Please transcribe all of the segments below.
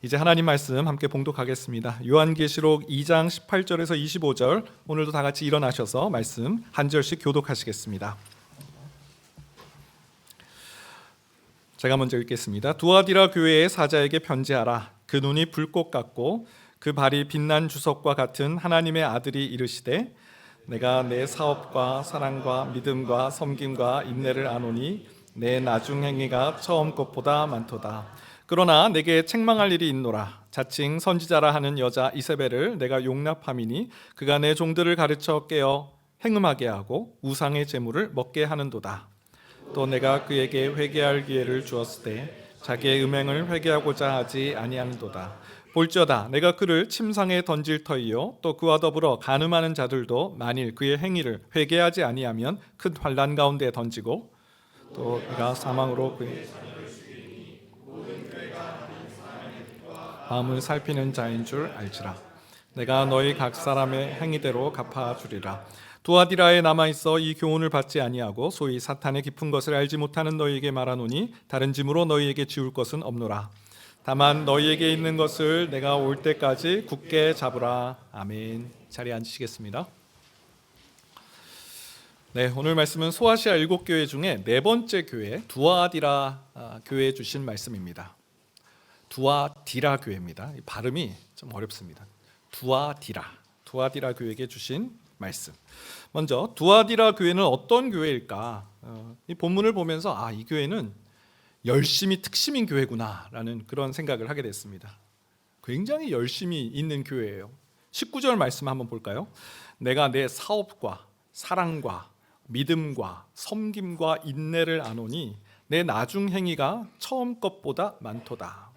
이제 하나님 말씀 함께 봉독하겠습니다. 요한계시록 2장 18절에서 25절, 오늘도 다 같이 일어나셔서 말씀 한 절씩 교독하시겠습니다. 제가 먼저 읽겠습니다. 두아디라 교회의 사자에게 편지하라. 그 눈이 불꽃 같고 그 발이 빛난 주석과 같은 하나님의 아들이 이르시되, 내가 내 사업과 사랑과 믿음과 섬김과 인내를 아노니 내 나중 행위가 처음 것보다 많도다. 그러나 내게 책망할 일이 있노라. 자칭 선지자라 하는 여자 이세벨을 내가 용납함이니 그가 내 종들을 가르쳐 깨어 행음하게 하고 우상의 제물을 먹게 하는도다. 또 내가 그에게 회개할 기회를 주었을 때 자기의 음행을 회개하고자 하지 아니하는도다. 볼지어다 내가 그를 침상에 던질 터이요 또 그와 더불어 간음하는 자들도 만일 그의 행위를 회개하지 아니하면 큰 환난 가운데 던지고, 또 그가 사망으로 그의 마음을 살피는 자인 줄 알지라. 내가 너희 각 사람의 행위대로 갚아주리라. 두아디라에 남아있어 이 교훈을 받지 아니하고 소위 사탄의 깊은 것을 알지 못하는 너희에게 말하노니 다른 짐으로 너희에게 지울 것은 없노라. 다만 너희에게 있는 것을 내가 올 때까지 굳게 잡으라. 아멘. 자리에 앉으시겠습니다. 네, 오늘 말씀은 소아시아 7교회 중에 네 번째 교회 두아디라 교회에 주신 말씀입니다. 두아디라 교회입니다. 발음이 좀 어렵습니다. 두아디라 교회에게 주신 말씀. 먼저 두아디라 교회는 어떤 교회일까? 이 본문을 보면서 이 교회는 열심히 특심인 교회구나라는 그런 생각을 하게 됐습니다. 굉장히 열심히 있는 교회예요. 19절 말씀 한번 볼까요? 내가 내 사업과 사랑과 믿음과 섬김과 인내를 아노니 내 나중 행위가 처음 것보다 많도다.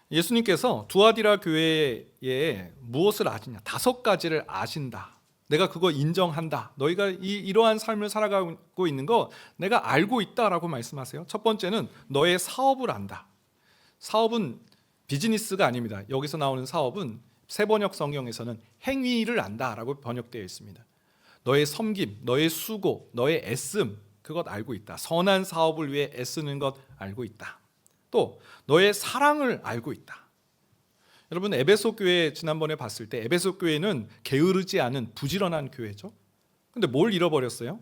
예수님께서 두아디라 교회에 무엇을 아시냐? 5가지를 아신다. 내가 그거 인정한다. 너희가 이러한 삶을 살아가고 있는 거 내가 알고 있다라고 말씀하세요. 첫 번째는 너의 사업을 안다. 사업은 비즈니스가 아닙니다. 여기서 나오는 사업은 세번역 성경에서는 행위를 안다라고 번역되어 있습니다. 너의 섬김, 너의 수고, 너의 애씀, 그것 알고 있다. 선한 사업을 위해 애쓰는 것 알고 있다. 또 너의 사랑을 알고 있다. 여러분, 에베소 교회 지난번에 봤을 때 에베소 교회는 게으르지 않은 부지런한 교회죠. 근데 뭘 잃어버렸어요?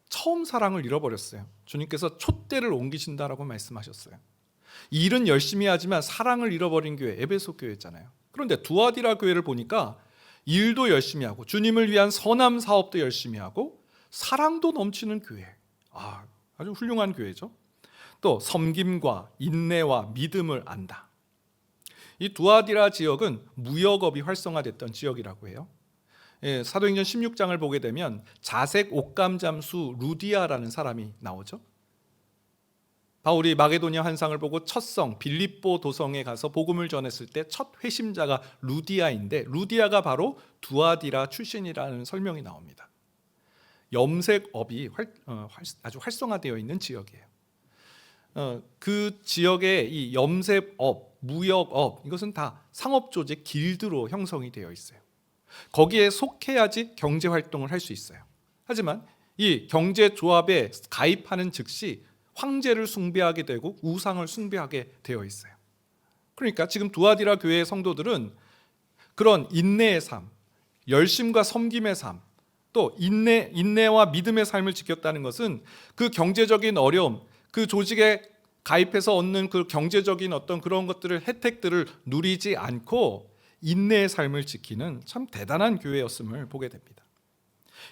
처음 사랑을 잃어버렸어요. 주님께서 촛대를 옮기신다라고 말씀하셨어요. 일은 열심히 하지만 사랑을 잃어버린 교회 에베소 교회였잖아요. 그런데 두아디라 교회를 보니까 일도 열심히 하고 주님을 위한 선함 사업도 열심히 하고 사랑도 넘치는 교회. 아주 훌륭한 교회죠. 또 섬김과 인내와 믿음을 안다. 이 두아디라 지역은 무역업이 활성화됐던 지역이라고 해요. 사도행전 16장을 보게 되면 자색 옥감 잠수 루디아라는 사람이 나오죠. 바울이 마게도냐 환상을 보고 첫 성 빌립보 도성에 가서 복음을 전했을 때 첫 회심자가 루디아인데, 루디아가 바로 두아디라 출신이라는 설명이 나옵니다. 염색업이 아주 활성화되어 있는 지역이에요. 그 지역의 이 염색업, 무역업, 이것은 다 상업조직 길드로 형성이 되어 있어요. 거기에 속해야지 경제활동을 할 수 있어요. 하지만 이 경제조합에 가입하는 즉시 황제를 숭배하게 되고 우상을 숭배하게 되어 있어요. 그러니까 지금 두아디라 교회의 성도들은 그런 인내의 삶, 열심과 섬김의 삶, 또 인내와 믿음의 삶을 지켰다는 것은 그 경제적인 어려움, 그 조직에 가입해서 얻는 그 경제적인 어떤 그런 것들을, 혜택들을 누리지 않고 인내의 삶을 지키는 참 대단한 교회였음을 보게 됩니다.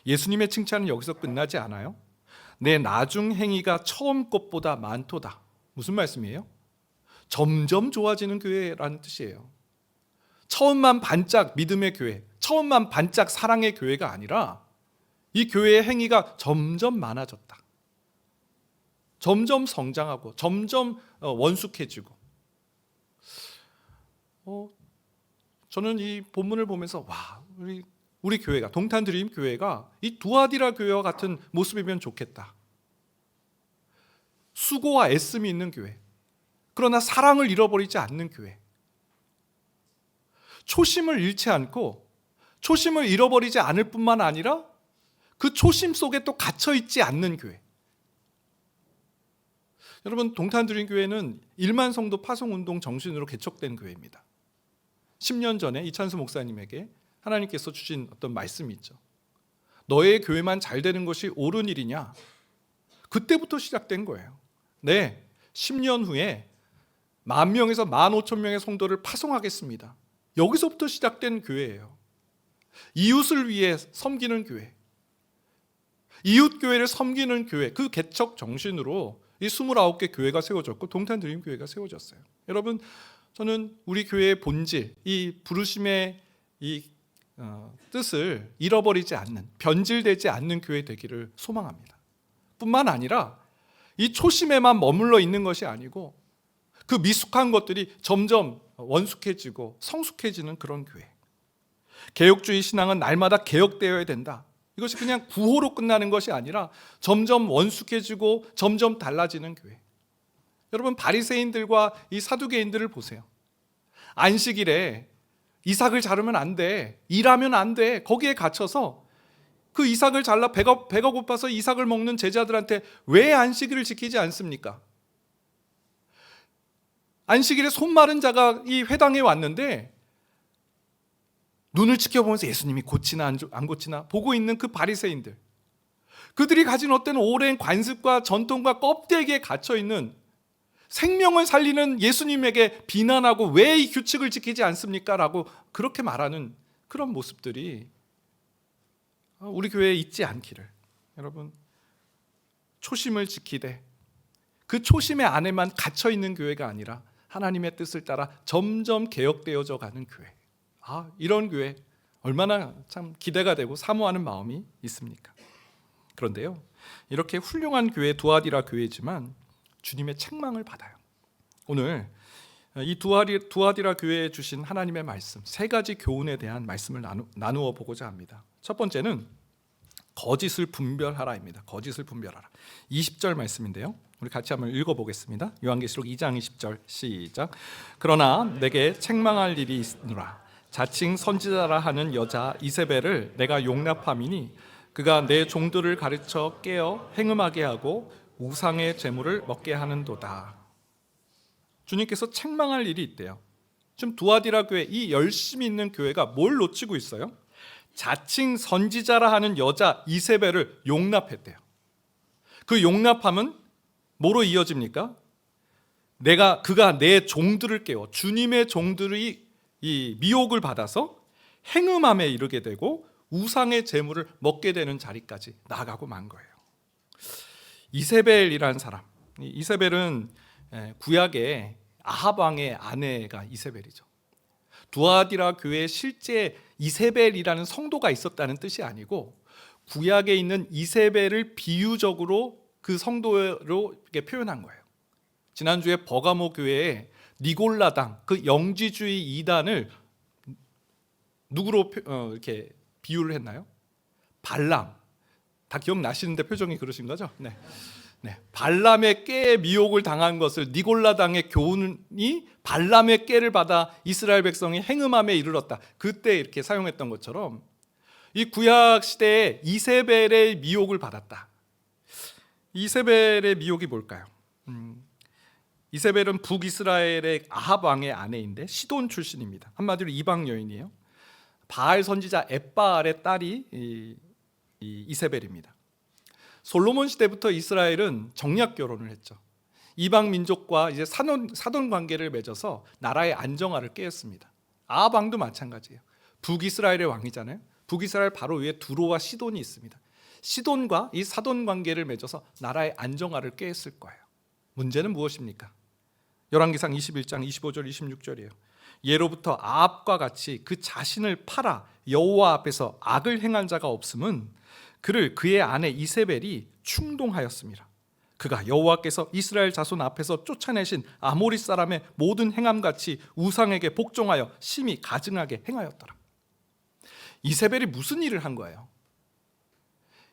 예수님의 칭찬은 여기서 끝나지 않아요. 내 나중 행위가 처음 것보다 많도다. 무슨 말씀이에요? 점점 좋아지는 교회라는 뜻이에요. 처음만 반짝 믿음의 교회, 처음만 반짝 사랑의 교회가 아니라 이 교회의 행위가 점점 많아졌다. 점점 성장하고 점점 원숙해지고. 저는 이 본문을 보면서 우리 교회가, 동탄드림 교회가 이 두아디라 교회와 같은 모습이면 좋겠다. 수고와 애씀이 있는 교회, 그러나 사랑을 잃어버리지 않는 교회, 초심을 잃지 않고 초심을 잃어버리지 않을 뿐만 아니라 그 초심 속에 또 갇혀있지 않는 교회. 여러분, 동탄드림교회는 1만 성도 파송운동 정신으로 개척된 교회입니다. 10년 전에 이찬수 목사님에게 하나님께서 주신 어떤 말씀이 있죠. 너의 교회만 잘 되는 것이 옳은 일이냐? 그때부터 시작된 거예요. 네, 10년 후에 10,000명에서 15,000명의 성도를 파송하겠습니다. 여기서부터 시작된 교회예요. 이웃을 위해 섬기는 교회, 이웃교회를 섬기는 교회, 그 개척 정신으로 이 29개 교회가 세워졌고 동탄드림교회가 세워졌어요. 여러분, 저는 우리 교회의 본질, 이 부르심의 이 뜻을 잃어버리지 않는, 변질되지 않는 교회 되기를 소망합니다. 뿐만 아니라 이 초심에만 머물러 있는 것이 아니고 그 미숙한 것들이 점점 원숙해지고 성숙해지는 그런 교회. 개혁주의 신앙은 날마다 개혁되어야 된다. 이것이 그냥 구호로 끝나는 것이 아니라 점점 원숙해지고 점점 달라지는 교회. 여러분, 바리새인들과 이 사두개인들을 보세요. 안식일에 이삭을 자르면 안 돼, 일하면 안 돼, 거기에 갇혀서 그 이삭을 잘라 배가 고파서 이삭을 먹는 제자들한테 왜 안식일을 지키지 않습니까? 안식일에 손 마른 자가 이 회당에 왔는데 눈을 지켜보면서 예수님이 고치나 안 고치나 보고 있는 그 바리새인들, 그들이 가진 어떤 오랜 관습과 전통과 껍데기에 갇혀있는 생명을 살리는 예수님에게 비난하고 왜 이 규칙을 지키지 않습니까? 라고 그렇게 말하는 그런 모습들이 우리 교회에 있지 않기를, 여러분, 초심을 지키되 그 초심의 안에만 갇혀있는 교회가 아니라 하나님의 뜻을 따라 점점 개혁되어져 가는 교회, 이런 교회 얼마나 참 기대가 되고 사모하는 마음이 있습니까? 그런데요, 이렇게 훌륭한 교회 두아디라 교회지만 주님의 책망을 받아요. 오늘 이 두아디라 교회에 주신 하나님의 말씀, 세 가지 교훈에 대한 말씀을 나누어 보고자 합니다. 첫 번째는 거짓을 분별하라입니다. 거짓을 분별하라. 20절 말씀인데요, 우리 같이 한번 읽어보겠습니다. 요한계시록 2장 20절 시작. 그러나 내게 책망할 일이 있노라. 자칭 선지자라 하는 여자 이세벨을 내가 용납함이니 그가 내 종들을 가르쳐 깨어 행음하게 하고 우상의 제물을 먹게 하는도다. 주님께서 책망할 일이 있대요. 지금 두아디라 교회, 이 열심히 있는 교회가 뭘 놓치고 있어요? 자칭 선지자라 하는 여자 이세벨을 용납했대요. 그 용납함은 뭐로 이어집니까? 그가 내 종들을 깨워, 주님의 종들이 이 미혹을 받아서 행음함에 이르게 되고 우상의 제물을 먹게 되는 자리까지 나아가고 만 거예요. 이세벨이라는 사람, 이세벨은 구약의 아합 왕의 아내가 이세벨이죠. 두아디라 교회에 실제 이세벨이라는 성도가 있었다는 뜻이 아니고 구약에 있는 이세벨을 비유적으로 그 성도로 이렇게 표현한 거예요. 지난주에 버가모 교회에 니골라당, 그 영지주의 이단을 누구로 이렇게 비유를 했나요? 발람. 다 기억나시는데 표정이 그러신 거죠? 네. 발람의 깨에 미혹을 당한 것을 니골라당의 교훈이 발람의 깨를 받아 이스라엘 백성이 행음함에 이르렀다. 그때 이렇게 사용했던 것처럼 이 구약 시대에 이세벨의 미혹을 받았다. 이세벨의 미혹이 뭘까요? 이세벨은 북이스라엘의 아합 왕의 아내인데 시돈 출신입니다. 한마디로 이방 여인이에요. 바알 선지자 엣바알의 딸이 이세벨입니다. 솔로몬 시대부터 이스라엘은 정략 결혼을 했죠. 이방 민족과 이제 사돈 관계를 맺어서 나라의 안정화를 깨었습니다. 아합 왕도 마찬가지예요. 북이스라엘의 왕이잖아요. 북이스라엘 바로 위에 두로와 시돈이 있습니다. 시돈과 이 사돈 관계를 맺어서 나라의 안정화를 깨었을 거예요. 문제는 무엇입니까? 열왕기상 21장 25절 26절이에요. 예로부터 아합과 같이 그 자신을 팔아 여호와 앞에서 악을 행한 자가 없음은 그를 그의 아내 이세벨이 충동하였습니다. 그가 여호와께서 이스라엘 자손 앞에서 쫓아내신 아모리 사람의 모든 행함같이 우상에게 복종하여 심히 가증하게 행하였더라. 이세벨이 무슨 일을 한 거예요?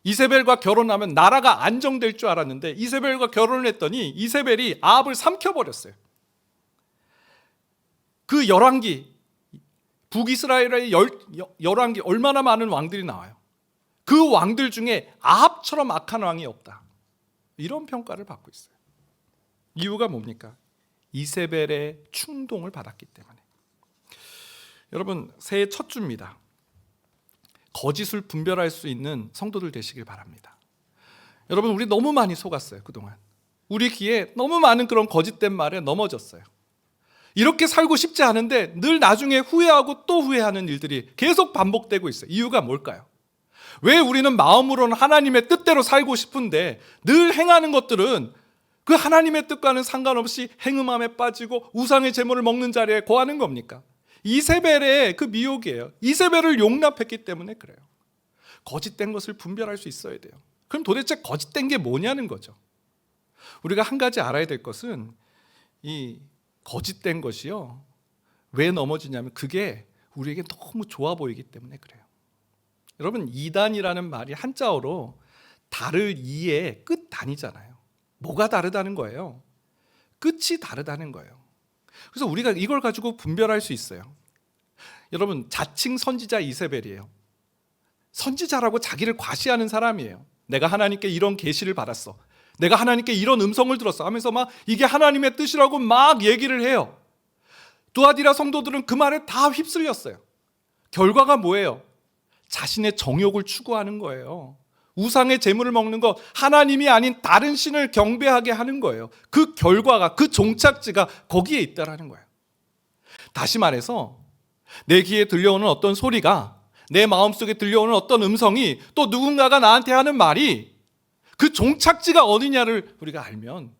이세벨과 결혼하면 나라가 안정될 줄 알았는데 이세벨과 결혼을 했더니 이세벨이 아합을 삼켜버렸어요. 그 열왕기, 북이스라엘의 열왕기 얼마나 많은 왕들이 나와요. 그 왕들 중에 아합처럼 악한 왕이 없다. 이런 평가를 받고 있어요. 이유가 뭡니까? 이세벨의 충동을 받았기 때문에. 여러분, 새해 첫 주입니다. 거짓을 분별할 수 있는 성도들 되시길 바랍니다. 여러분, 우리 너무 많이 속았어요. 그동안 우리 귀에 너무 많은 그런 거짓된 말에 넘어졌어요. 이렇게 살고 싶지 않은데 늘 나중에 후회하고 또 후회하는 일들이 계속 반복되고 있어요. 이유가 뭘까요? 왜 우리는 마음으로는 하나님의 뜻대로 살고 싶은데 늘 행하는 것들은 그 하나님의 뜻과는 상관없이 행음함에 빠지고 우상의 제물을 먹는 자리에 거하는 겁니까? 이세벨의 그 미혹이에요. 이세벨을 용납했기 때문에 그래요. 거짓된 것을 분별할 수 있어야 돼요. 그럼 도대체 거짓된 게 뭐냐는 거죠. 우리가 한 가지 알아야 될 것은 이 거짓된 것이요, 왜 넘어지냐면 그게 우리에게 너무 좋아 보이기 때문에 그래요. 여러분, 이단이라는 말이 한자어로 다를 이의 끝 단이잖아요. 뭐가 다르다는 거예요? 끝이 다르다는 거예요. 그래서 우리가 이걸 가지고 분별할 수 있어요. 여러분, 자칭 선지자 이세벨이에요. 선지자라고 자기를 과시하는 사람이에요. 내가 하나님께 이런 계시를 받았어, 내가 하나님께 이런 음성을 들었어 하면서 막 이게 하나님의 뜻이라고 막 얘기를 해요. 두아디라 성도들은 그 말에 다 휩쓸렸어요. 결과가 뭐예요? 자신의 정욕을 추구하는 거예요. 우상의 제물을 먹는 것, 하나님이 아닌 다른 신을 경배하게 하는 거예요. 그 결과가, 그 종착지가 거기에 있다라는 거예요. 다시 말해서 내 귀에 들려오는 어떤 소리가, 내 마음속에 들려오는 어떤 음성이, 또 누군가가 나한테 하는 말이 그 종착지가 어디냐를 우리가 알면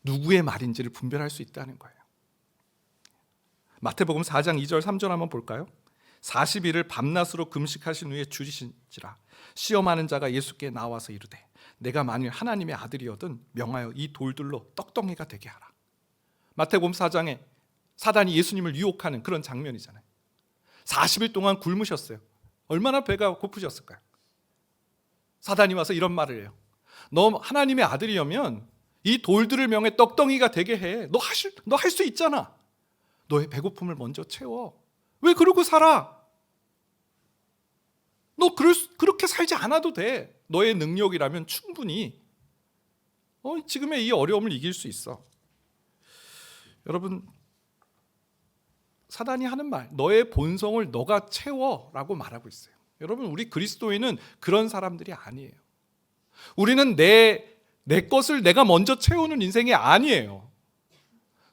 누구의 말인지를 분별할 수 있다는 거예요. 마태복음 4장 2절 3절 한번 볼까요? 40일을 밤낮으로 금식하신 후에 줄이신지라 시험하는 자가 예수께 나와서 이르되 내가 만일 하나님의 아들이거든 명하여 이 돌들로 떡덩이가 되게 하라. 마태복음 4장에 사단이 예수님을 유혹하는 그런 장면이잖아요. 40일 동안 굶으셨어요. 얼마나 배가 고프셨을까요? 사단이 와서 이런 말을 해요. 너 하나님의 아들이면 이 돌들을 명해 떡덩이가 되게 해. 너 할 수 있잖아. 너의 배고픔을 먼저 채워. 왜 그러고 살아? 너 그렇게 살지 않아도 돼. 너의 능력이라면 충분히 지금의 이 어려움을 이길 수 있어. 여러분, 사단이 하는 말, 너의 본성을 너가 채워라고 말하고 있어요. 여러분, 우리 그리스도인은 그런 사람들이 아니에요. 우리는 내 것을 내가 먼저 채우는 인생이 아니에요.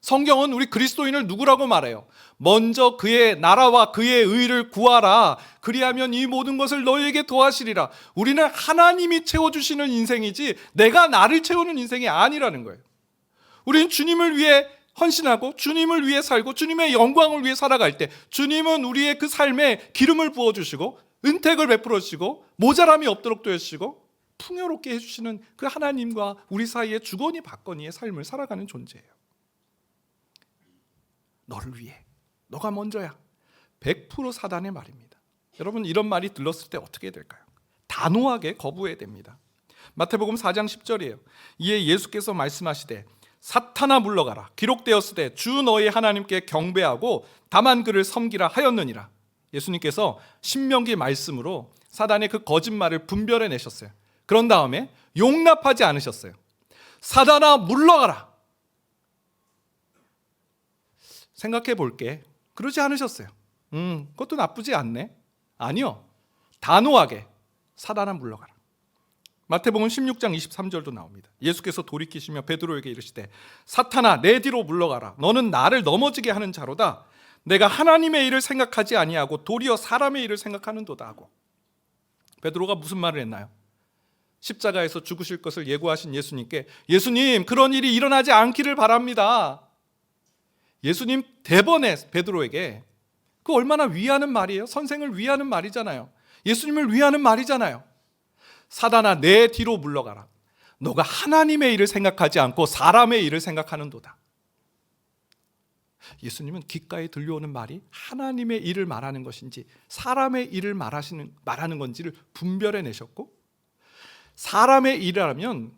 성경은 우리 그리스도인을 누구라고 말해요? 먼저 그의 나라와 그의 의를 구하라. 그리하면 이 모든 것을 너희에게 더하시리라. 우리는 하나님이 채워주시는 인생이지 내가 나를 채우는 인생이 아니라는 거예요. 우리는 주님을 위해 헌신하고 주님을 위해 살고 주님의 영광을 위해 살아갈 때 주님은 우리의 그 삶에 기름을 부어주시고 은택을 베풀어 주시고 모자람이 없도록 도와주시고 풍요롭게 해주시는 그 하나님과 우리 사이에 주거니 받거니의 삶을 살아가는 존재예요. 너를 위해, 너가 먼저야. 100% 사단의 말입니다. 여러분, 이런 말이 들렸을 때 어떻게 될까요? 단호하게 거부해야 됩니다. 마태복음 4장 10절이에요. 이에 예수께서 말씀하시되 사탄아 물러가라. 기록되었으되 주 너희 하나님께 경배하고 다만 그를 섬기라 하였느니라. 예수님께서 신명기 말씀으로 사단의 그 거짓말을 분별해 내셨어요. 그런 다음에 용납하지 않으셨어요. 사단아 물러가라. 생각해 볼게. 그러지 않으셨어요. 그것도 나쁘지 않네. 아니요. 단호하게 사단아 물러가라. 마태복음 16장 23절도 나옵니다. 예수께서 돌이키시며 베드로에게 이르시되 사탄아 내 뒤로 물러가라. 너는 나를 넘어지게 하는 자로다. 내가 하나님의 일을 생각하지 아니하고 도리어 사람의 일을 생각하는도다 하고. 베드로가 무슨 말을 했나요? 십자가에서 죽으실 것을 예고하신 예수님께 예수님 그런 일이 일어나지 않기를 바랍니다. 예수님 대번에 베드로에게 그 얼마나 위하는 말이에요. 선생을 위하는 말이잖아요. 예수님을 위하는 말이잖아요. 사단아 내 뒤로 물러가라. 너가 하나님의 일을 생각하지 않고 사람의 일을 생각하는도다. 예수님은 귓가에 들려오는 말이 하나님의 일을 말하는 것인지 사람의 일을 말하는 건지를 분별해 내셨고 사람의 일이라면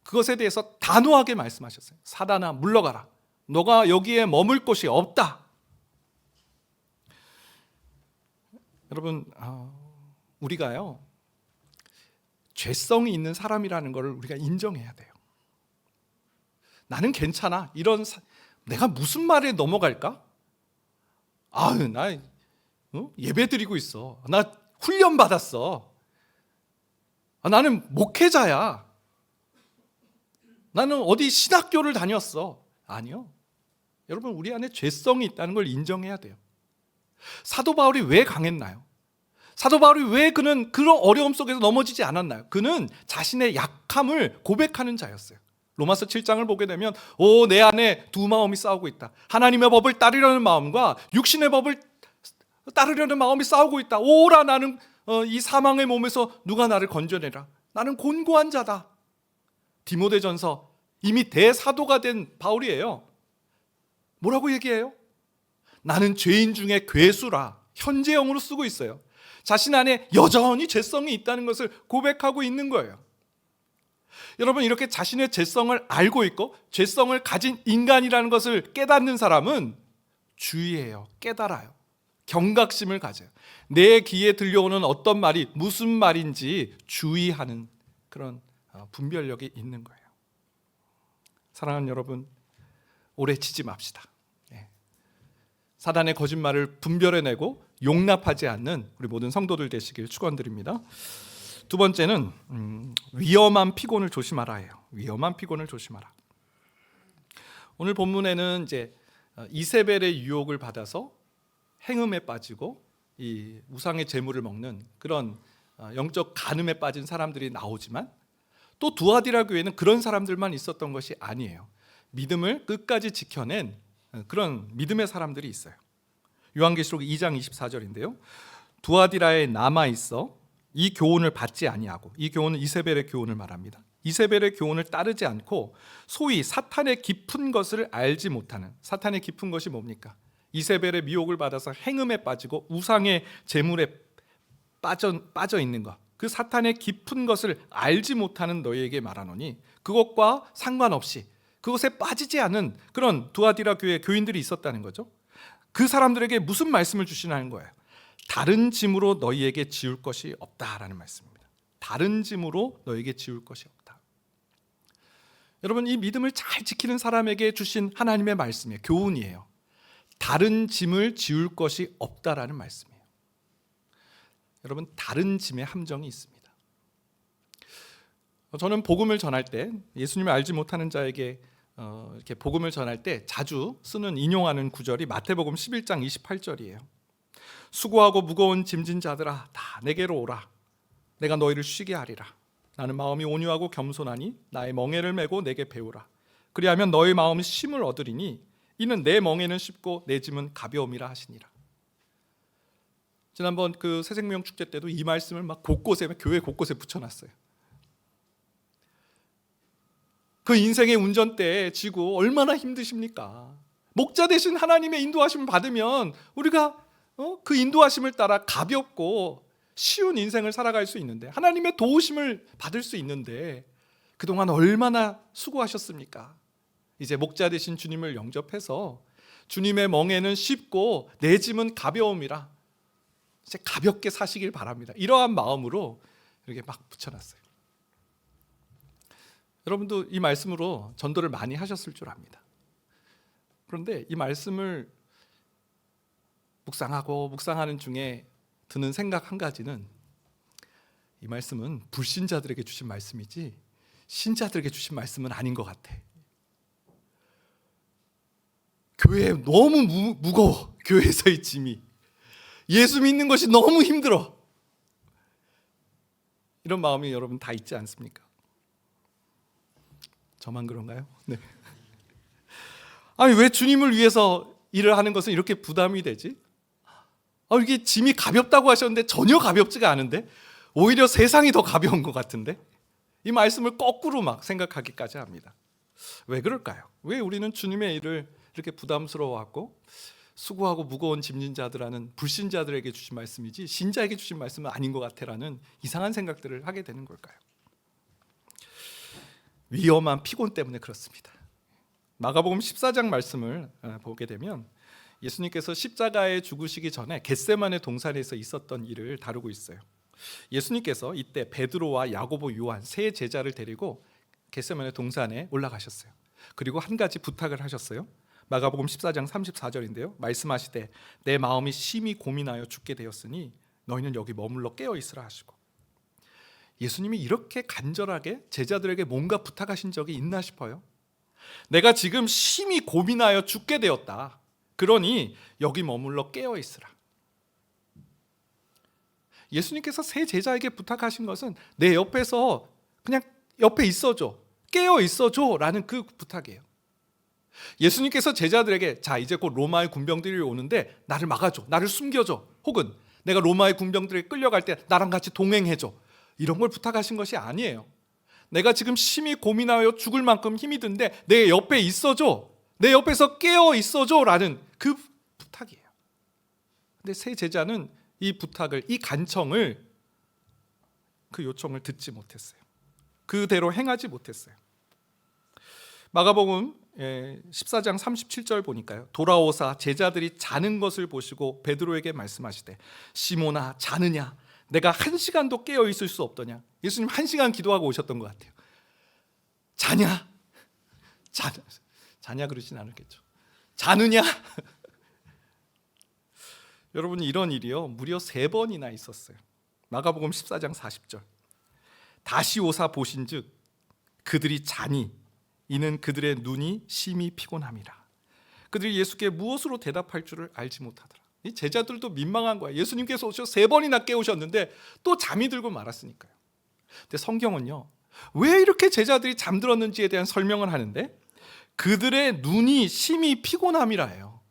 그것에 대해서 단호하게 말씀하셨어요. 사단아 물러가라. 너가 여기에 머물 곳이 없다. 여러분, 우리가요 죄성이 있는 사람이라는 것을 우리가 인정해야 돼요. 나는 괜찮아. 내가 무슨 말에 넘어갈까? 나 예배 드리고 있어. 나 훈련 받았어. 나는 목회자야. 나는 어디 신학교를 다녔어. 아니요. 여러분, 우리 안에 죄성이 있다는 걸 인정해야 돼요. 사도 바울이 왜 강했나요? 사도 바울이 왜 그는 그런 어려움 속에서 넘어지지 않았나요? 그는 자신의 약함을 고백하는 자였어요. 로마서 7장을 보게 되면 내 안에 두 마음이 싸우고 있다. 하나님의 법을 따르려는 마음과 육신의 법을 따르려는 마음이 싸우고 있다. 오라, 나는 이 사망의 몸에서 누가 나를 건져내라. 나는 곤고한 자다. 디모데전서, 이미 대사도가 된 바울이에요. 뭐라고 얘기해요? 나는 죄인 중에 괴수라. 현재형으로 쓰고 있어요. 자신 안에 여전히 죄성이 있다는 것을 고백하고 있는 거예요. 여러분, 이렇게 자신의 죄성을 알고 있고 죄성을 가진 인간이라는 것을 깨닫는 사람은 주의해요. 깨달아요. 경각심을 가져요. 내 귀에 들려오는 어떤 말이 무슨 말인지 주의하는 그런 분별력이 있는 거예요. 사랑하는 여러분, 오래 치지 맙시다. 사단의 거짓말을 분별해내고 용납하지 않는 우리 모든 성도들 되시길 축원드립니다. 두 번째는 위험한 피곤을 조심하라예요. 위험한 피곤을 조심하라. 오늘 본문에는 이제 이세벨의 유혹을 받아서 행음에 빠지고 이 우상의 제물을 먹는 그런 영적 간음에 빠진 사람들이 나오지만, 또 두아디라 교회는 그런 사람들만 있었던 것이 아니에요. 믿음을 끝까지 지켜낸 그런 믿음의 사람들이 있어요. 요한계시록 2장 24절인데요. 두아디라에 남아 있어 이 교훈을 받지 아니하고, 이 교훈은 이세벨의 교훈을 말합니다. 이세벨의 교훈을 따르지 않고 소위 사탄의 깊은 것을 알지 못하는, 사탄의 깊은 것이 뭡니까? 이세벨의 미혹을 받아서 행음에 빠지고 우상의 제물에 빠져 있는 것, 그 사탄의 깊은 것을 알지 못하는 너희에게 말하노니, 그것과 상관없이 그것에 빠지지 않은 그런 두아디라 교회 교인들이 있었다는 거죠. 그 사람들에게 무슨 말씀을 주시나는 거예요? 다른 짐으로 너희에게 지울 것이 없다라는 말씀입니다. 다른 짐으로 너희에게 지울 것이 없다. 여러분, 이 믿음을 잘 지키는 사람에게 주신 하나님의 말씀이에요. 교훈이에요. 다른 짐을 지울 것이 없다라는 말씀이에요. 여러분, 다른 짐의 함정이 있습니다. 저는 복음을 전할 때, 예수님을 알지 못하는 자에게 이렇게 복음을 전할 때 자주 쓰는, 인용하는 구절이 마태복음 11장 28절이에요. 수고하고 무거운 짐진 자들아, 다 내게로 오라. 내가 너희를 쉬게 하리라. 나는 마음이 온유하고 겸손하니 나의 멍에를 메고 내게 배우라. 그리하면 너희 마음이 쉼을 얻으리니 이는 내 멍에는 쉽고 내 짐은 가벼움이라 하시니라. 지난번 그 새생명 축제 때도 이 말씀을 막 곳곳에, 교회 곳곳에 붙여놨어요. 그 인생의 운전대에 지고 얼마나 힘드십니까? 목자 되신 하나님의 인도하심을 받으면 우리가 그 인도하심을 따라 가볍고 쉬운 인생을 살아갈 수 있는데, 하나님의 도우심을 받을 수 있는데 그동안 얼마나 수고하셨습니까? 이제 목자 되신 주님을 영접해서 주님의 멍에는 쉽고 내 짐은 가벼움이라 이제 가볍게 사시길 바랍니다. 이러한 마음으로 이렇게 막 붙여놨어요. 여러분도 이 말씀으로 전도를 많이 하셨을 줄 압니다. 그런데 이 말씀을 묵상하는 중에 드는 생각 한 가지는, 이 말씀은 불신자들에게 주신 말씀이지 신자들에게 주신 말씀은 아닌 것 같아. 교회에 너무 무거워. 교회에서의 짐이. 예수 믿는 것이 너무 힘들어. 이런 마음이 여러분 다 있지 않습니까? 저만 그런가요? 네. 아니, 왜 주님을 위해서 일을 하는 것은 이렇게 부담이 되지? 이게 짐이 가볍다고 하셨는데 전혀 가볍지가 않은데, 오히려 세상이 더 가벼운 것 같은데, 이 말씀을 거꾸로 막 생각하기까지 합니다. 왜 그럴까요? 왜 우리는 주님의 일을 이렇게 부담스러워하고 수고하고 무거운 짐진 자들하는 불신자들에게 주신 말씀이지 신자에게 주신 말씀은 아닌 것 같아라는 이상한 생각들을 하게 되는 걸까요? 위험한 피곤 때문에 그렇습니다. 마가복음 14장 말씀을 보게 되면 예수님께서 십자가에 죽으시기 전에 겟세마네 동산에서 있었던 일을 다루고 있어요. 예수님께서 이때 베드로와 야고보, 요한 세 제자를 데리고 겟세마네 동산에 올라가셨어요. 그리고 한 가지 부탁을 하셨어요. 마가복음 14장 34절인데요. 말씀하시되 내 마음이 심히 고민하여 죽게 되었으니 너희는 여기 머물러 깨어 있으라 하시고, 예수님이 이렇게 간절하게 제자들에게 뭔가 부탁하신 적이 있나 싶어요. 내가 지금 심히 고민하여 죽게 되었다. 그러니 여기 머물러 깨어 있으라. 예수님께서 세 제자에게 부탁하신 것은 내 옆에서 그냥 옆에 있어줘, 깨어 있어줘 라는 그 부탁이에요. 예수님께서 제자들에게 자 이제 곧 로마의 군병들이 오는데 나를 막아줘, 나를 숨겨줘, 혹은 내가 로마의 군병들에 끌려갈 때 나랑 같이 동행해줘, 이런 걸 부탁하신 것이 아니에요. 내가 지금 심히 고민하여 죽을 만큼 힘이 든데 내 옆에 있어줘, 내 옆에서 깨어 있어줘 라는 그 부탁이에요. 근데 세 제자는 이 부탁을, 이 간청을, 그 요청을 듣지 못했어요. 그대로 행하지 못했어요. 마가복음 14장 37절 보니까요, 돌아오사 제자들이 자는 것을 보시고 베드로에게 말씀하시되 시몬아 자느냐, 내가 1시간도 깨어 있을 수 없더냐. 예수님 1시간 기도하고 오셨던 것 같아요. 자냐? 자냐 그러진 않았겠죠. 자느냐? 여러분, 이런 일이요 무려 3번이나 있었어요. 마가복음 14장 40절, 다시 오사 보신즉 그들이 자니 이는 그들의 눈이 심히 피곤함이라. 그들이 예수께 무엇으로 대답할 줄을 알지 못하더라. 이 제자들도 민망한 거야. 예수님께서 오셔 3번이나 깨우셨는데 또 잠이 들고 말았으니까요. 근데 성경은요, 왜 이렇게 제자들이 잠들었는지에 대한 설명을 하는데 그들의 눈이 심히 피곤함이라 해요.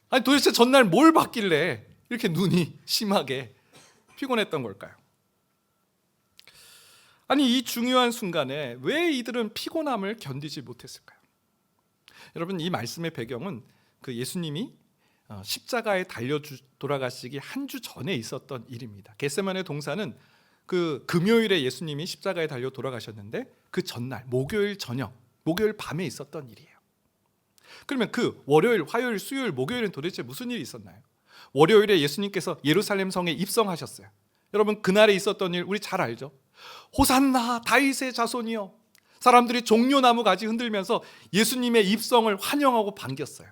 아니 도대체 전날 뭘 봤길래 이렇게 눈이 심하게 피곤했던 걸까요? 아니 이 중요한 순간에 왜 이들은 피곤함을 견디지 못했을까요? 여러분, 이 말씀의 배경은 그 예수님이 십자가에 달려 돌아가시기 한 주 전에 있었던 일입니다. 겟세마네 동산은 그 금요일에 예수님이 십자가에 달려 돌아가셨는데 그 전날 목요일 저녁, 목요일 밤에 있었던 일이에요. 그러면 그 월요일, 화요일, 수요일, 목요일은 도대체 무슨 일이 있었나요? 월요일에 예수님께서 예루살렘 성에 입성하셨어요. 여러분, 그날에 있었던 일 우리 잘 알죠? 호산나 다윗의 자손이여. 사람들이 종려나무 가지 흔들면서 예수님의 입성을 환영하고 반겼어요.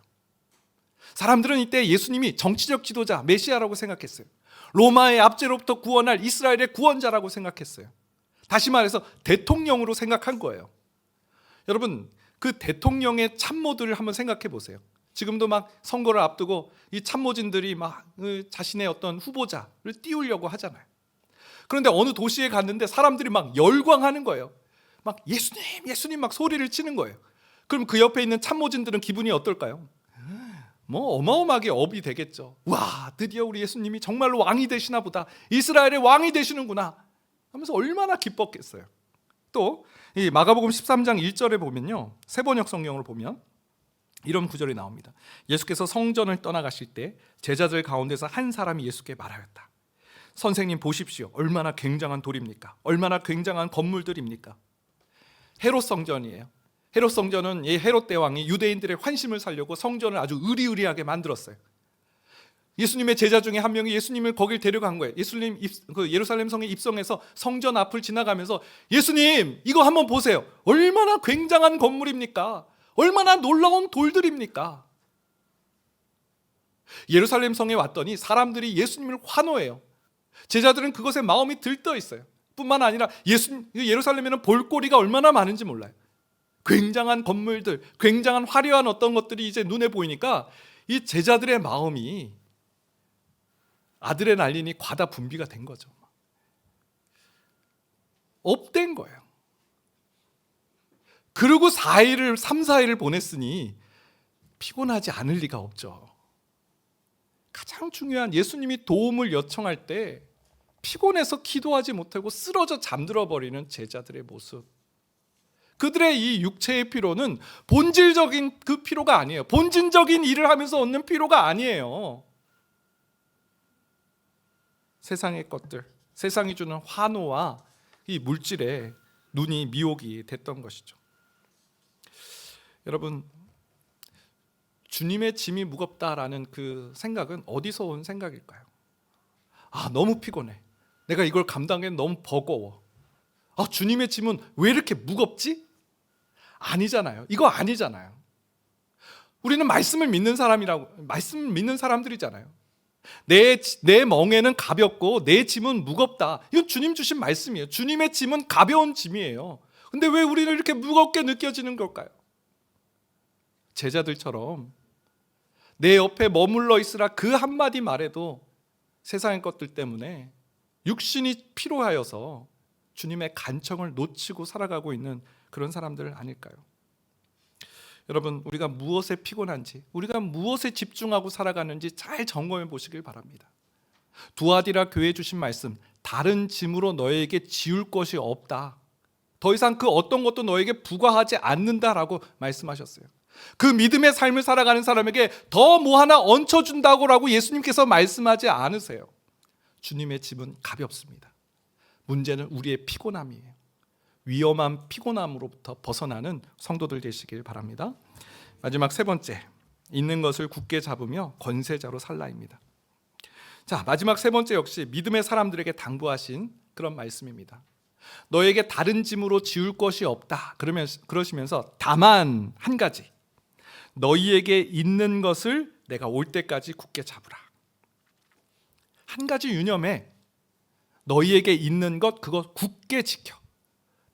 사람들은 이때 예수님이 정치적 지도자, 메시아라고 생각했어요. 로마의 압제로부터 구원할 이스라엘의 구원자라고 생각했어요. 다시 말해서 대통령으로 생각한 거예요. 여러분, 그 대통령의 참모들을 한번 생각해 보세요. 지금도 막 선거를 앞두고 이 참모진들이 막 자신의 어떤 후보자를 띄우려고 하잖아요. 그런데 어느 도시에 갔는데 사람들이 막 열광하는 거예요. 막 예수님, 예수님 막 소리를 치는 거예요. 그럼 그 옆에 있는 참모진들은 기분이 어떨까요? 뭐 어마어마하게 업이 되겠죠. 와, 드디어 우리 예수님이 정말로 왕이 되시나 보다, 이스라엘의 왕이 되시는구나 하면서 얼마나 기뻤겠어요. 또 이 마가복음 13장 1절에 보면요, 세번역 성경을 보면 이런 구절이 나옵니다. 예수께서 성전을 떠나가실 때 제자들 가운데서 한 사람이 예수께 말하였다. 선생님 보십시오. 얼마나 굉장한 돌입니까? 얼마나 굉장한 건물들입니까? 헤롯 성전이에요. 헤롯 성전은 이 헤롯 대왕이 유대인들의 환심을 살려고 성전을 아주 으리으리하게 만들었어요. 예수님의 제자 중에 한 명이 예수님을 거길 데려간 거예요. 예수님 그 예루살렘 성에 입성해서 성전 앞을 지나가면서 예수님 이거 한번 보세요. 얼마나 굉장한 건물입니까? 얼마나 놀라운 돌들입니까? 예루살렘 성에 왔더니 사람들이 예수님을 환호해요. 제자들은 그것에 마음이 들떠 있어요. 뿐만 아니라 예루살렘에는 볼거리가 얼마나 많은지 몰라요. 굉장한 건물들, 굉장한 화려한 어떤 것들이 이제 눈에 보이니까 이 제자들의 마음이 아드레날린이 과다 분비가 된 거죠. 업된 거예요. 그리고 3, 4일을 보냈으니 피곤하지 않을 리가 없죠. 가장 중요한 예수님이 도움을 요청할 때 피곤해서 기도하지 못하고 쓰러져 잠들어 버리는 제자들의 모습. 그들의 이 육체의 피로는 본질적인 그 피로가 아니에요. 본질적인 일을 하면서 얻는 피로가 아니에요. 세상의 것들, 세상이 주는 환호와 이 물질에 눈이 미혹이 됐던 것이죠. 여러분, 주님의 짐이 무겁다라는 그 생각은 어디서 온 생각일까요? 아, 너무 피곤해. 내가 이걸 감당하기엔 너무 버거워. 아, 주님의 짐은 왜 이렇게 무겁지? 아니잖아요. 이거 아니잖아요. 우리는 말씀을 믿는 사람들이잖아요. 내 멍에는 가볍고 내 짐은 무겁다. 이건 주님 주신 말씀이에요. 주님의 짐은 가벼운 짐이에요. 근데 왜 우리는 이렇게 무겁게 느껴지는 걸까요? 제자들처럼 내 옆에 머물러 있으라 그 한마디 말에도 세상의 것들 때문에 육신이 피로하여서 주님의 간청을 놓치고 살아가고 있는 그런 사람들 아닐까요? 여러분, 우리가 무엇에 피곤한지, 우리가 무엇에 집중하고 살아가는지 잘 점검해 보시길 바랍니다. 두아디라 교회에 주신 말씀, 다른 짐으로 너에게 지울 것이 없다. 더 이상 그 어떤 것도 너에게 부과하지 않는다라고 말씀하셨어요. 그 믿음의 삶을 살아가는 사람에게 더 뭐 하나 얹혀준다고 예수님께서 말씀하지 않으세요. 주님의 짐은 가볍습니다. 문제는 우리의 피곤함이에요. 위험한 피곤함으로부터 벗어나는 성도들 되시길 바랍니다. 마지막 세 번째, 있는 것을 굳게 잡으며 권세자로 살라입니다. 자, 마지막 세 번째 역시 믿음의 사람들에게 당부하신 그런 말씀입니다. 너에게 다른 짐으로 지울 것이 없다. 그러시면서 다만 한 가지, 너희에게 있는 것을 내가 올 때까지 굳게 잡으라. 한 가지 유념해. 너희에게 있는 것, 그거 굳게 지켜.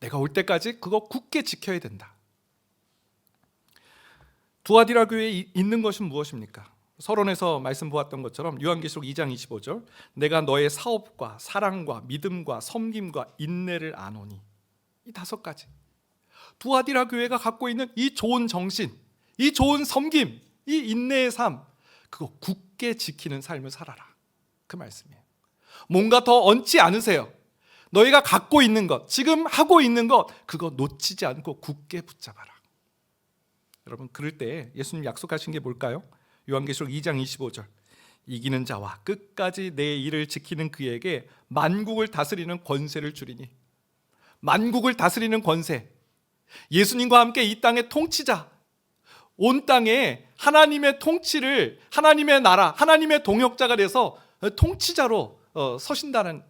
내가 올 때까지 그거 굳게 지켜야 된다. 두아디라 교회에 있는 것은 무엇입니까? 서론에서 말씀 보았던 것처럼 요한계시록 2장 25절, 내가 너의 사업과 사랑과 믿음과 섬김과 인내를 아노니. 이 다섯 가지. 두아디라 교회가 갖고 있는 이 좋은 정신, 이 좋은 섬김, 이 인내의 삶, 그거 굳게 지키는 삶을 살아라. 그 말씀이에요. 뭔가 더 얹지 않으세요. 너희가 갖고 있는 것, 지금 하고 있는 것, 그거 놓치지 않고 굳게 붙잡아라. 여러분, 그럴 때 예수님 약속하신 게 뭘까요? 요한계시록 2장 25절, 이기는 자와 끝까지 내 일을 지키는 그에게 만국을 다스리는 권세를 주리니. 만국을 다스리는 권세, 예수님과 함께 이 땅의 통치자, 온 땅에 하나님의 통치를, 하나님의 나라, 하나님의 동역자가 돼서 통치자로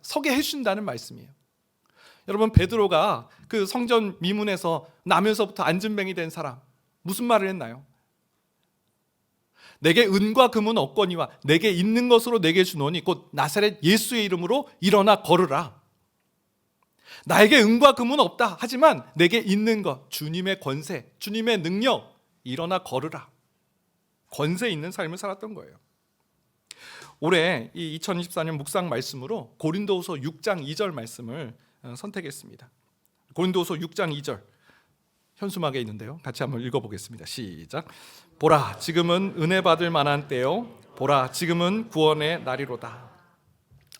서게 해주신다는 말씀이에요. 여러분, 베드로가 그 성전 미문에서 나면서부터 앉은뱅이 된 사람, 무슨 말을 했나요? 내게 은과 금은 없거니와 내게 있는 것으로 내게 주노니 곧 나사렛 예수의 이름으로 일어나 걸으라. 나에게 은과 금은 없다. 하지만 내게 있는 것, 주님의 권세, 주님의 능력, 일어나 걸으라. 권세 있는 삶을 살았던 거예요. 올해 이 2024년 묵상 말씀으로 고린도후서 6장 2절 말씀을 선택했습니다. 고린도후서 6장 2절 현수막에 있는데요. 같이 한번 읽어보겠습니다. 시작. 보라, 지금은 은혜 받을 만한 때요. 보라, 지금은 구원의 날이로다.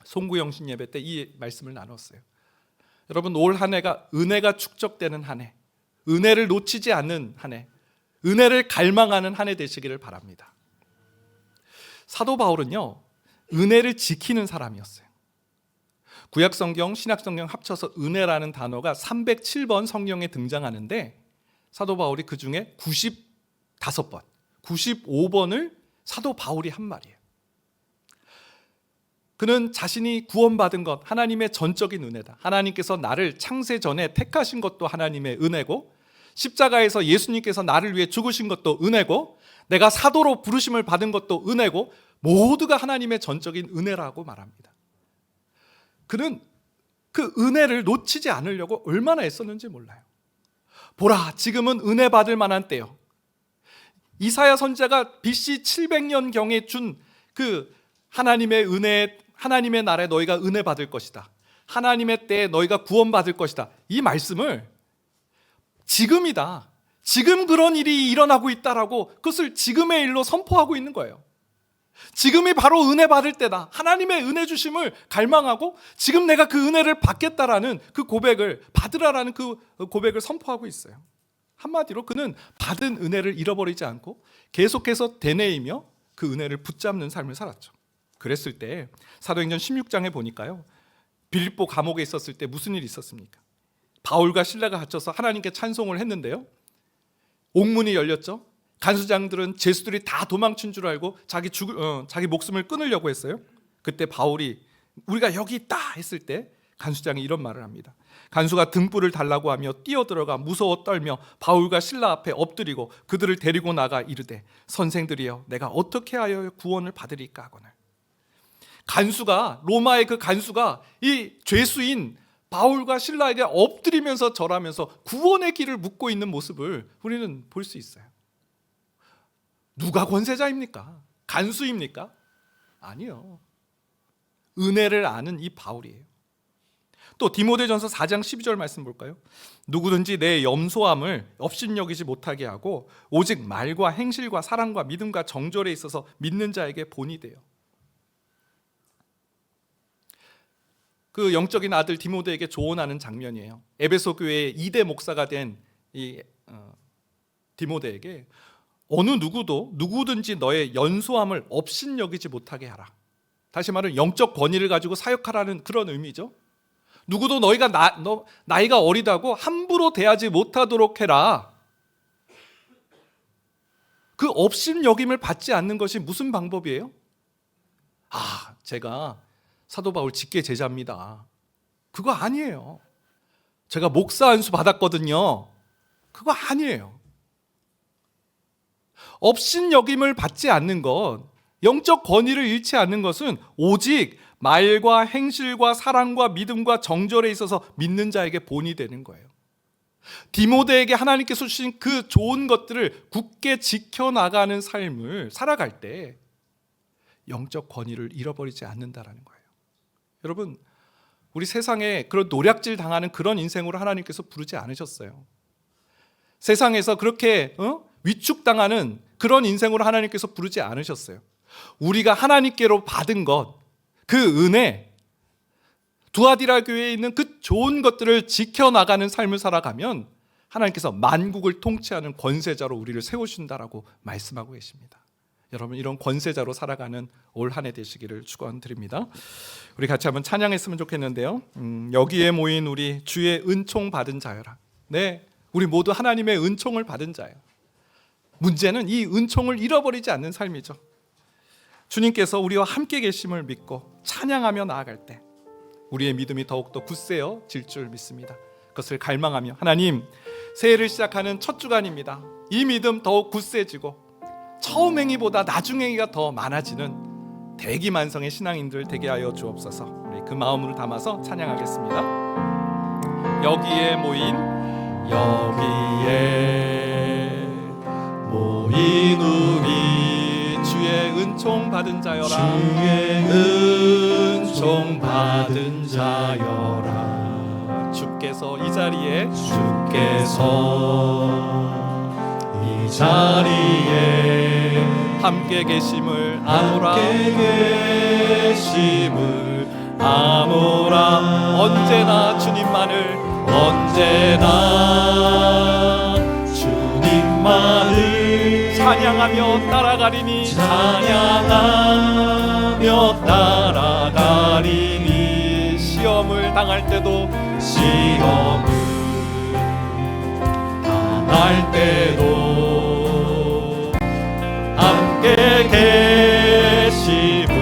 송구영신 예배 때 이 말씀을 나눴어요. 여러분, 올 한 해가 은혜가 축적되는 한 해, 은혜를 놓치지 않는 한 해, 은혜를 갈망하는 한 해 되시기를 바랍니다. 사도 바울은요, 은혜를 지키는 사람이었어요. 구약성경, 신약성경 합쳐서 은혜라는 단어가 307번 성경에 등장하는데 사도 바울이 그 중에 95번, 95번을 사도 바울이 한 말이에요. 그는 자신이 구원받은 것, 하나님의 전적인 은혜다. 하나님께서 나를 창세 전에 택하신 것도 하나님의 은혜고, 십자가에서 예수님께서 나를 위해 죽으신 것도 은혜고, 내가 사도로 부르심을 받은 것도 은혜고, 모두가 하나님의 전적인 은혜라고 말합니다. 그는 그 은혜를 놓치지 않으려고 얼마나 애썼는지 몰라요. 보라, 지금은 은혜 받을 만한 때요. 이사야 선지자가 BC 700년경에 준 그 하나님의 은혜, 하나님의 날에 너희가 은혜 받을 것이다, 하나님의 때에 너희가 구원받을 것이다, 이 말씀을 지금이다, 지금 그런 일이 일어나고 있다라고 그것을 지금의 일로 선포하고 있는 거예요. 지금이 바로 은혜 받을 때다, 하나님의 은혜 주심을 갈망하고 지금 내가 그 은혜를 받겠다라는 그 고백을, 받으라라는 그 고백을 선포하고 있어요. 한마디로 그는 받은 은혜를 잃어버리지 않고 계속해서 되뇌이며 그 은혜를 붙잡는 삶을 살았죠. 그랬을 때 사도행전 16장에 보니까요, 빌립보 감옥에 있었을 때 무슨 일이 있었습니까? 바울과 실라가 갇혀서 하나님께 찬송을 했는데요, 옥문이 열렸죠. 간수장들은 죄수들이 다 도망친 줄 알고 자기 목숨을 끊으려고 했어요. 그때 바울이 우리가 여기 있다 했을 때 간수장이 이런 말을 합니다. 간수가 등불을 달라고 하며 뛰어들어가 무서워 떨며 바울과 실라 앞에 엎드리고 그들을 데리고 나가 이르되 선생들이여 내가 어떻게 하여 구원을 받으리까 하거늘. 간수가, 로마의 그 간수가 이 죄수인 바울과 실라에게 엎드리면서 절하면서 구원의 길을 묻고 있는 모습을 우리는 볼 수 있어요. 누가 권세자입니까? 간수입니까? 아니요. 은혜를 아는 이 바울이에요. 또 디모데전서 4장 12절 말씀 볼까요? 누구든지 내 염소함을 업신여기지 못하게 하고 오직 말과 행실과 사랑과 믿음과 정절에 있어서 믿는 자에게 본이 돼요. 그 영적인 아들 디모데에게 조언하는 장면이에요. 에베소 교회의 2대 목사가 된 이 디모데에게 어느 누구도 누구든지 너의 연소함을 업신여기지 못하게 하라. 다시 말하면 영적 권위를 가지고 사역하라는 그런 의미죠. 누구도 너희가 나이가 어리다고 함부로 대하지 못하도록 해라. 그 업신여김을 받지 않는 것이 무슨 방법이에요? 제가 사도 바울 직계 제자입니다. 그거 아니에요. 제가 목사 안수 받았거든요. 그거 아니에요. 업신여김을 받지 않는 것, 영적 권위를 잃지 않는 것은 오직 말과 행실과 사랑과 믿음과 정절에 있어서 믿는 자에게 본이 되는 거예요. 디모데에게 하나님께서 주신 그 좋은 것들을 굳게 지켜나가는 삶을 살아갈 때 영적 권위를 잃어버리지 않는다라는 거예요. 여러분, 우리 세상에 그런 노략질 당하는 그런 인생으로 하나님께서 부르지 않으셨어요. 세상에서 그렇게 위축당하는 그런 인생으로 하나님께서 부르지 않으셨어요. 우리가 하나님께로 받은 것, 그 은혜, 두아디라 교회에 있는 그 좋은 것들을 지켜나가는 삶을 살아가면 하나님께서 만국을 통치하는 권세자로 우리를 세우신다라고 말씀하고 계십니다. 여러분, 이런 권세자로 살아가는 올 한 해 되시기를 축원드립니다. 우리 같이 한번 찬양했으면 좋겠는데요. 여기에 모인 우리 주의 은총 받은 자여라. 네, 우리 모두 하나님의 은총을 받은 자예요. 문제는 이 은총을 잃어버리지 않는 삶이죠. 주님께서 우리와 함께 계심을 믿고 찬양하며 나아갈 때 우리의 믿음이 더욱더 굳세어질 줄 믿습니다. 그것을 갈망하며 하나님, 새해를 시작하는 첫 주간입니다. 이 믿음 더욱 굳세지고 처음 행위보다 나중 행위가 더 많아지는 대기만성의 신앙인들 되게 하여 주옵소서. 우리 그 마음을 담아서 찬양하겠습니다. 여기에 모인 우리 주의 은총 받은 자여라. 주의 은총 받은 자여라. 주께서 이 자리에 함께 계심을 아노라. 언제나 주님만을 찬양하며 따라가리니 시험을 당할 때도 함께 계심을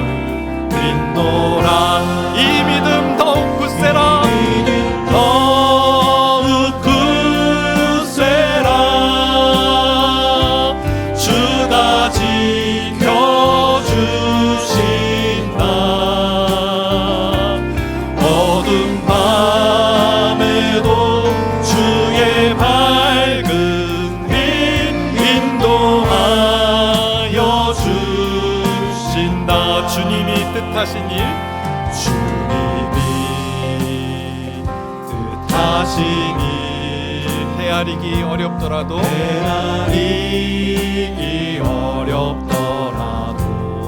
믿노라. 이 믿음 더욱 굳세라. 주가 지켜주신다. 어두운 밤에도 주의 밝은 빛 인도하여 주신다. 주님이 뜻하신 일, 헤아리기 어렵더라도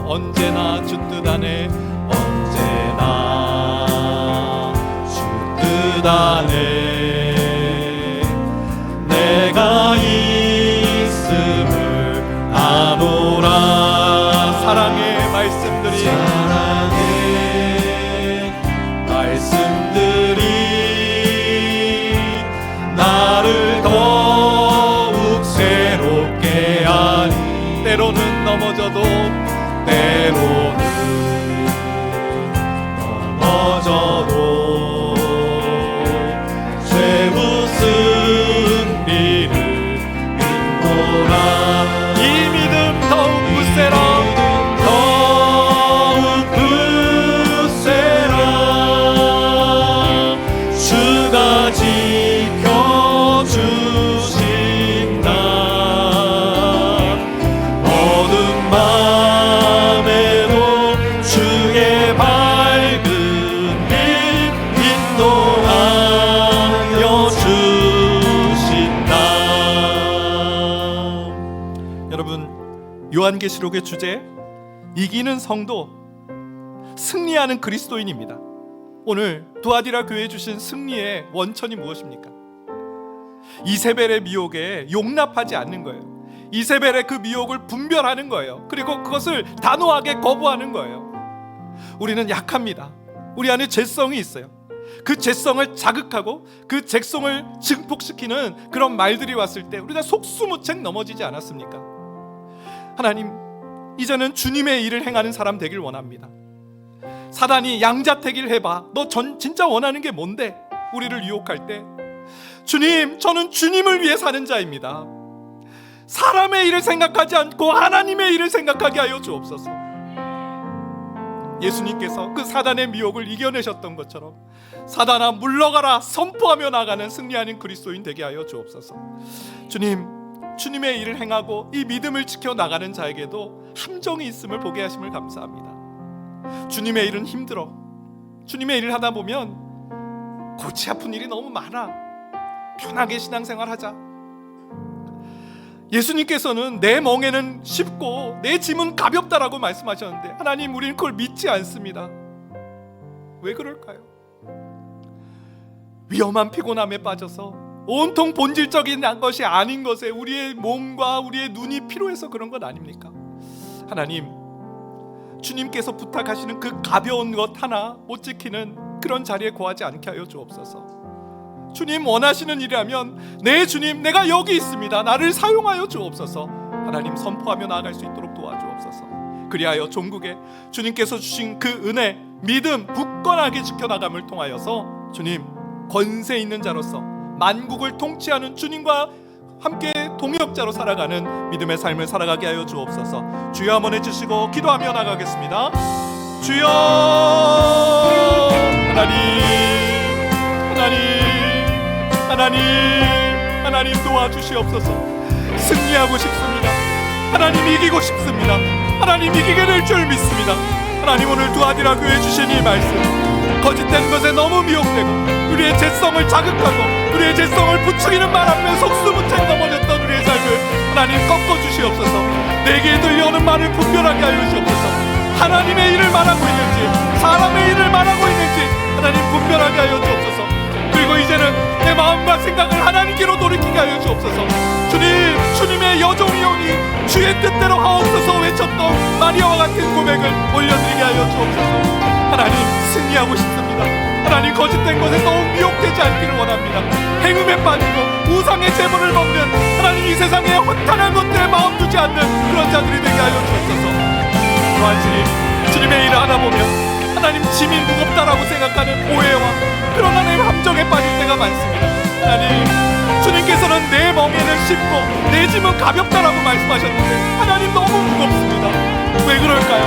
언제나 주 뜻 안에 내가 있음을 아노라. 사랑의 말씀들이 나를 더욱 새롭게 하니. 때로는 넘어져도 요한계시록의 주제, 이기는 성도, 승리하는 그리스도인입니다. 오늘 두아디라 교회에 주신 승리의 원천이 무엇입니까? 이세벨의 미혹에 용납하지 않는 거예요. 이세벨의 그 미혹을 분별하는 거예요. 그리고 그것을 단호하게 거부하는 거예요. 우리는 약합니다. 우리 안에 죄성이 있어요. 그 죄성을 자극하고 그 죄성을 증폭시키는 그런 말들이 왔을 때 우리가 속수무책 넘어지지 않았습니까? 하나님, 이제는 주님의 일을 행하는 사람 되길 원합니다. 사단이 양자택일 해봐, 너 진짜 원하는 게 뭔데? 우리를 유혹할 때, 주님, 저는 주님을 위해 사는 자입니다. 사람의 일을 생각하지 않고 하나님의 일을 생각하게 하여 주옵소서. 예수님께서 그 사단의 미혹을 이겨내셨던 것처럼 사단아 물러가라 선포하며 나가는 승리하는 그리스도인 되게 하여 주옵소서. 주님, 주님의 일을 행하고 이 믿음을 지켜 나가는 자에게도 함정이 있음을 보게 하심을 감사합니다. 주님의 일은 힘들어. 주님의 일을 하다 보면 골치 아픈 일이 너무 많아. 편하게 신앙생활 하자. 예수님께서는 내 멍에는 쉽고 내 짐은 가볍다라고 말씀하셨는데, 하나님, 우리는 그걸 믿지 않습니다. 왜 그럴까요? 위험한 피곤함에 빠져서 온통 본질적인 것이 아닌 것에 우리의 몸과 우리의 눈이 필요해서 그런 것 아닙니까? 하나님, 주님께서 부탁하시는 그 가벼운 것 하나 못 지키는 그런 자리에 거하지 않게 하여 주옵소서. 주님 원하시는 일이라면, 네 주님, 내가 여기 있습니다, 나를 사용하여 주옵소서. 하나님, 선포하며 나아갈 수 있도록 도와주옵소서. 그리하여 종국에 주님께서 주신 그 은혜, 믿음 굳건하게 지켜나감을 통하여서 주님, 권세 있는 자로서 만국을 통치하는 주님과 함께 동역자로 살아가는 믿음의 삶을 살아가게 하여 주옵소서. 주여 한번 해주시고 기도하며 나가겠습니다. 주여, 하나님 도와주시옵소서. 승리하고 싶습니다. 하나님, 이기고 싶습니다. 하나님, 이기게 될 줄 믿습니다. 하나님, 오늘 두아디라 교회 주신 이 말씀, 거짓된 것에 너무 미혹되고 우리의 죄성을 자극하고 우리의 죄성을 부추기는 말 앞에 속수무책 넘어졌던 우리의 삶을 하나님 꺾어주시옵소서. 내게 들려오는 말을 분별하게 하여 주옵소서. 하나님의 일을 말하고 있는지 사람의 일을 말하고 있는지 하나님 분별하게 하여 주옵소서. 그리고 이제는 내 마음과 생각을 하나님께로 돌이키게 하여 주옵소서. 주님, 주님의 여종이오니 주의 뜻대로 하옵소서 외쳤던 마리아와 같은 고백을 올려드리게 하여 주옵소서. 하나님, 승리하고 싶습니다. 하나님, 거짓된 것에 너무 미혹되지 않기를 원합니다. 행음에 빠지고 우상의 재물을 먹는 하나님, 이 세상에 허탄한 것들에 마음 두지 않는 그런 자들이 되게 하여 주옵소서. 또한 주님의 일을 하다 보면 하나님, 짐이 무겁다라고 생각하는 오해와 그런 하나님 함정에 빠질 때가 많습니다. 하나님, 주님께서는 내 멍에는 쉽고 내 짐은 가볍다라고 말씀하셨는데 하나님, 너무 무겁습니다. 왜 그럴까요?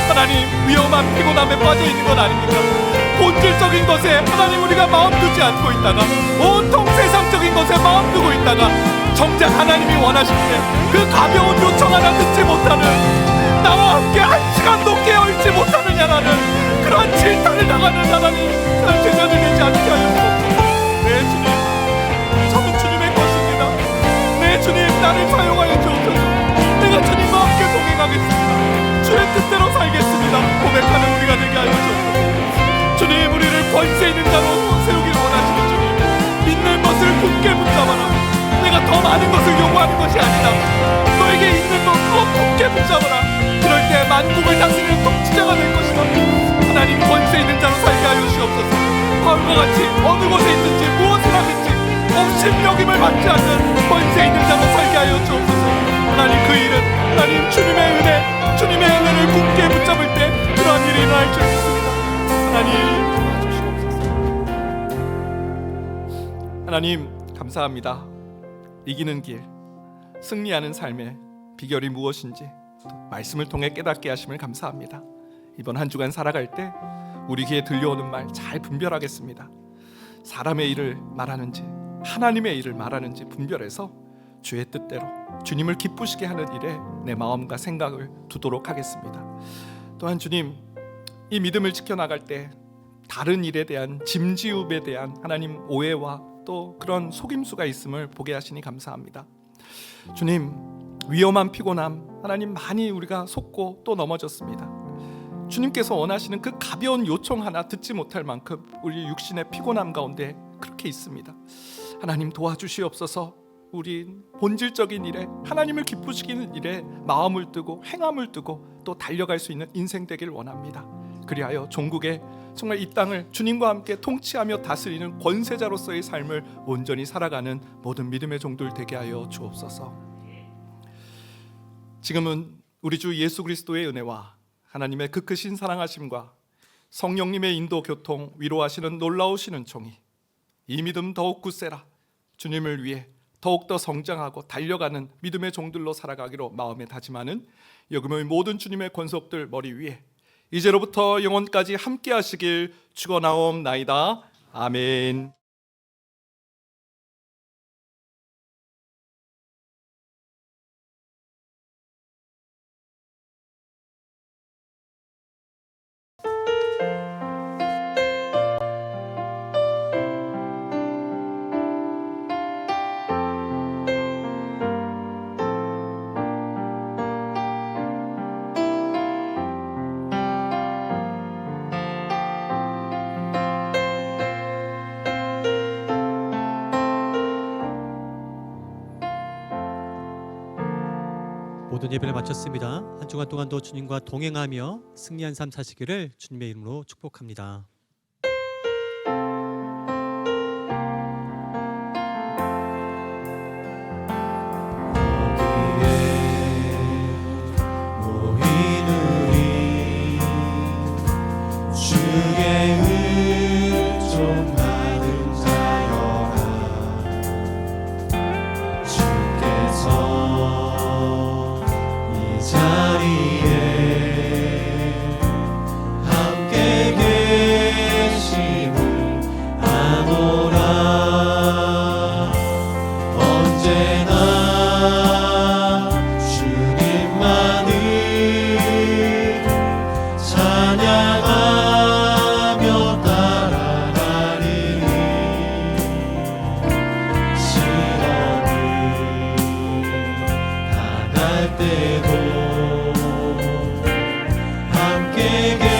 하나님, 위험한 피곤함에 빠져 있는 건 아닙니까? 본질적인 것에 하나님, 우리가 마음 두지 않고 있다가 온통 세상적인 것에 마음 두고 있다가 정작 하나님이 원하실 때 그 가벼운 요청 하나 듣지 못하는, 나와 함께 한 시간도 깨어있지 못하느냐라는 그러한 질타를 당하는 하나님, 그런 제자들 되지 않게 하여 주옵소서. 네 주님, 저는 주님의 것입니다. 네 주님, 나를 사용하여 주옵소서. 내가 주님과 함께 동행하겠습니다. 주의 뜻대로 살겠습니다 고백하는 우리가 되게 하여 주옵소서. 주님, 우리를 권세 있는 자로 세우기를 원하시는 주님, 믿는 것을 굳게 붙잡아라. 내가 더 많은 것을 요구하는 것이 아니다. 너에게 있는 것 그거 굳게 붙잡아라. 그럴 때 만국을 다스리는 통치자가 될 것이다. 하나님, 권세 있는 자로 살게 하여 주옵소서. 바울과 같이 어느 곳에 있든지 무엇을 하든지 업신여김을 받지 않는 권세 있는 자로 살게 하여 주옵소서. 하나님, 그 일은 하나님 주님의 은혜, 주님의 은혜를 굳게 붙잡을 때 그러한 일이 일어날 줄 믿습니다. 하나님 도와주시옵소서. 하나님, 감사합니다. 이기는 길, 승리하는 삶의 비결이 무엇인지 말씀을 통해 깨닫게 하심을 감사합니다. 이번 한 주간 살아갈 때 우리 귀에 들려오는 말 잘 분별하겠습니다. 사람의 일을 말하는지 하나님의 일을 말하는지 분별해서 주의 뜻대로 주님을 기쁘시게 하는 일에 내 마음과 생각을 두도록 하겠습니다. 또한 주님, 이 믿음을 지켜나갈 때 다른 일에 대한 짐지움에 대한 하나님 오해와 또 그런 속임수가 있음을 보게 하시니 감사합니다. 주님, 위험한 피곤함, 하나님 많이 우리가 속고 또 넘어졌습니다. 주님께서 원하시는 그 가벼운 요청 하나 듣지 못할 만큼 우리 육신의 피곤함 가운데 그렇게 있습니다. 하나님 도와주시옵소서. 우린 본질적인 일에, 하나님을 기쁘시키는 일에 마음을 뜨고 행함을 뜨고 또 달려갈 수 있는 인생 되길 원합니다. 그리하여 종국에 정말 이 땅을 주님과 함께 통치하며 다스리는 권세자로서의 삶을 온전히 살아가는 모든 믿음의 종들 되게 하여 주옵소서. 지금은 우리 주 예수 그리스도의 은혜와 하나님의 그 크신 사랑하심과 성령님의 인도 교통 위로하시는 놀라우신 은총이 이 믿음 더욱 굳세라, 주님을 위해 더욱더 성장하고 달려가는 믿음의 종들로 살아가기로 마음에 다짐하는 여금의 모든 주님의 권속들 머리 위에 이제로부터 영원까지 함께 하시길 축원하옵나이다. 아멘. 모든 예배를 마쳤습니다. 한 주간 동안도 주님과 동행하며 승리한 삶 사시기를 주님의 이름으로 축복합니다. 때도 함께